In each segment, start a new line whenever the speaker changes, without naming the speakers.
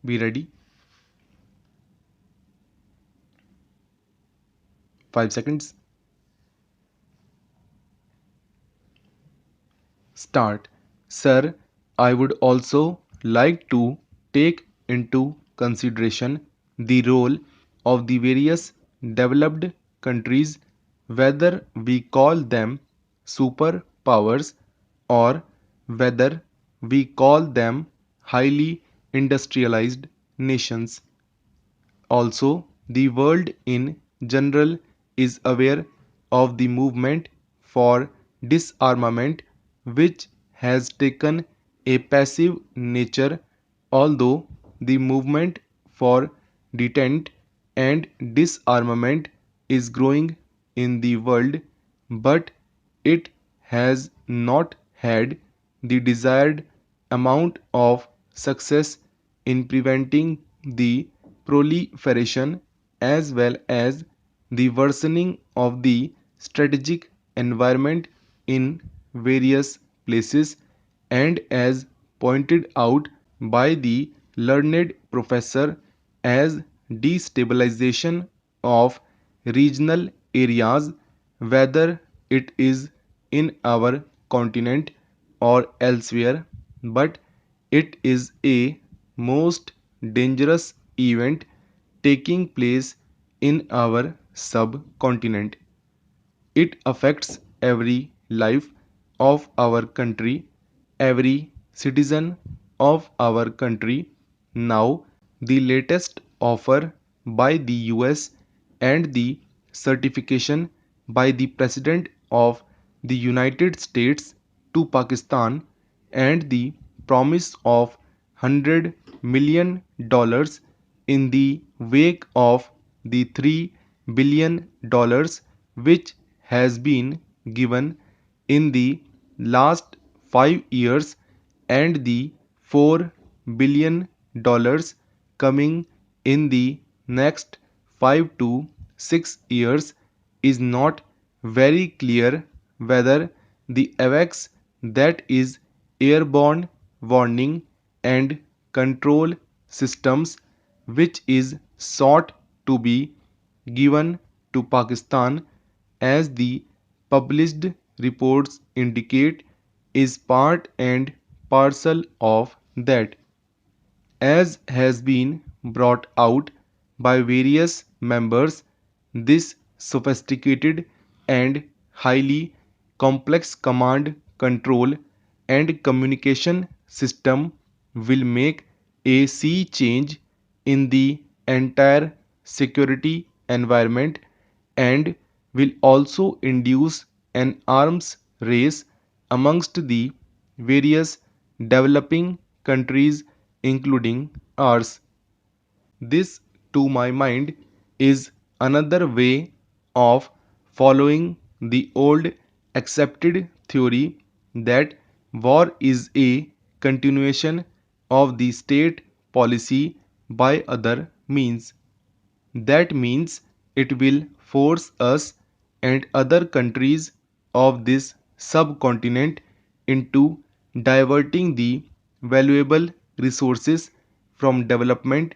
Be ready. 5 seconds. Start. Sir, I would also like to take into consideration the role of the various developed countries, whether we call them superpowers or whether we call them highly industrialized nations. Also, the world in general is aware of the movement for disarmament, which has taken a passive nature, although the movement for detent and disarmament is growing in the world, but it has not had the desired amount of success in preventing the proliferation as well as the worsening of the strategic environment in various places, and as pointed out by the learned professor, as destabilization of regional areas, whether it is in our continent or elsewhere, but it is a most dangerous event taking place in our subcontinent. It affects every life of our country, every citizen of our country. Now, the latest offer by the US and the certification by the President of the United States to Pakistan and the promise of $100 million in the wake of the $3 billion which has been given in the last 5 years and the $4 billion coming in the next 5 to 6 years is not very clear whether the AVAX, that is airborne warning and control systems, which is sought to be given to Pakistan as the published reports indicate, is part and parcel of that. As has been brought out by various members, this sophisticated and highly complex command, control, and communication system will make a sea change in the entire security environment and will also induce an arms race amongst the various developing countries, including ours. This, to my mind, is another way of following the old accepted theory that war is a continuation of the state policy by other means. That means it will force us and other countries of this subcontinent into diverting the valuable resources from development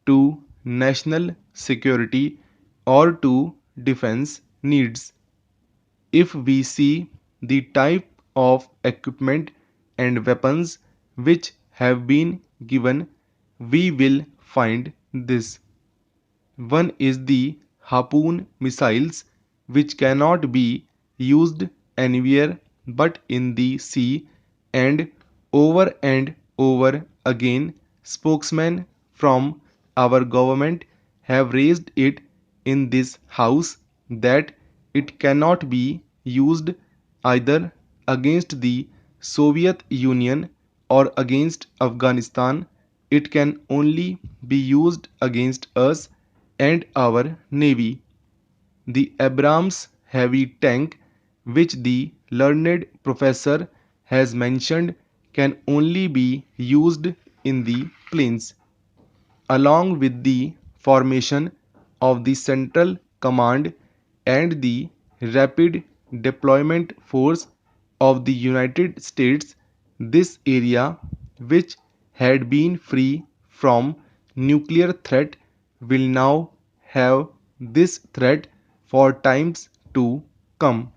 to national security or to defense needs. If we see the type of equipment and weapons which have been given, we will find this. One is the harpoon missiles, which cannot be used anywhere but in the sea, and over again spokesmen from our government have raised it in this house that it cannot be used either against the Soviet Union or against Afghanistan. It can only be used against us and our navy. The Abrams heavy tank, which the learned professor has mentioned, can only be used in the plains. Along with the formation of the Central Command and the Rapid Deployment Force of the United States, this area, which had been free from nuclear threat will now have this threat for times to come,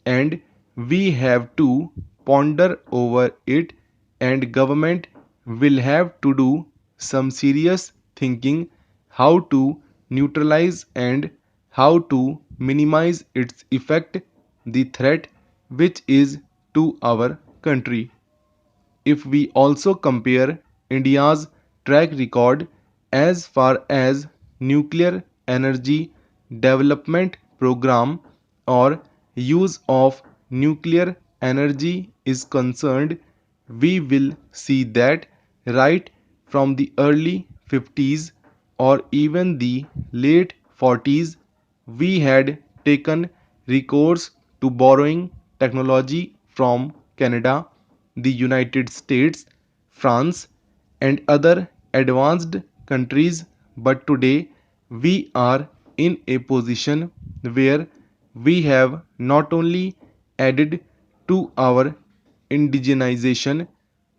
and we have to ponder over it, and government will have to do some serious thinking how to neutralize and how to minimize its effect, the threat which is to our country. If we also compare India's track record as far as nuclear energy development program or use of nuclear energy is concerned, we will see that right from the early 50s or even the late 40s, we had taken recourse to borrowing technology from Canada, the United States, France, and other advanced countries, but today we are in a position where we have not only added to our indigenization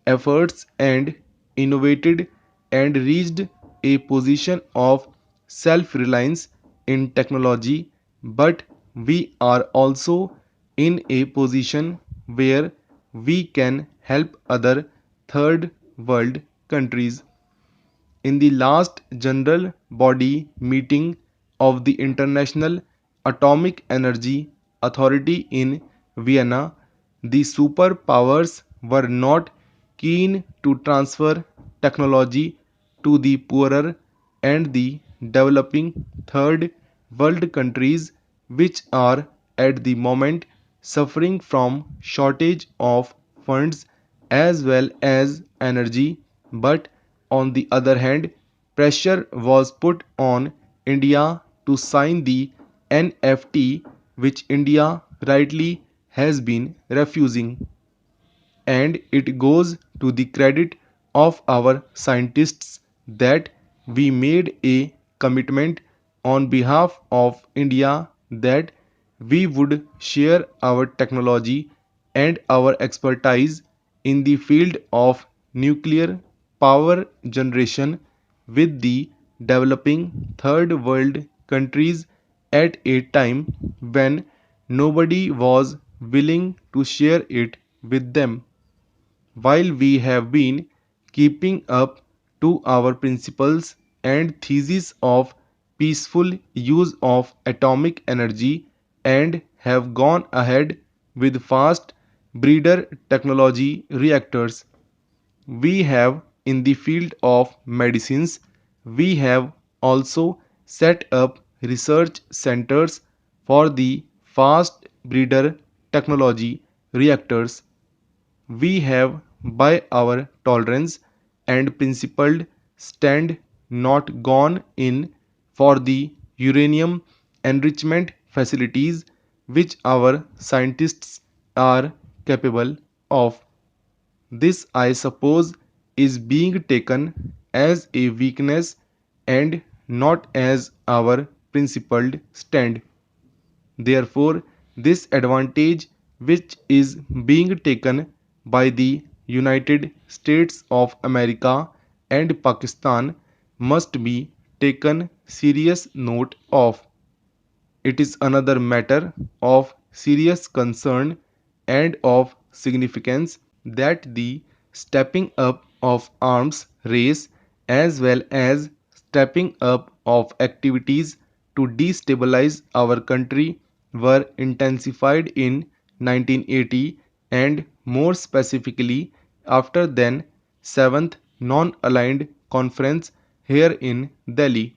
efforts and innovated and reached a position of self reliance in technology, but we are also in a position where we can help other third world countries. In the last general body meeting of the International Atomic Energy Authority in Vienna, the superpowers were not keen to transfer technology to the poorer and the developing third world countries, which are at the moment suffering from shortage of funds as well as energy. But on the other hand, pressure was put on India to sign the NFT, which India rightly has been refusing, and it goes to the credit of our scientists that we made a commitment on behalf of India that we would share our technology and our expertise in the field of nuclear power generation with the developing third world countries at a time when nobody was willing to share it with them. While we have been keeping up to our principles and thesis of peaceful use of atomic energy and have gone ahead with fast breeder technology reactors, we have in the field of medicines, we have also set up research centers for the fast breeder technology reactors. We have, by our tolerance and principled stand, not gone in for the uranium enrichment facilities which our scientists are capable of. This, I suppose, is being taken as a weakness and not as our principled stand. Therefore, this advantage which is being taken by the United States of America and Pakistan must be taken serious note of. It is another matter of serious concern and of significance that the stepping up of arms race as well as stepping up of activities to destabilize our country were intensified in 1980 and more specifically after then 7th non-aligned conference here in Delhi.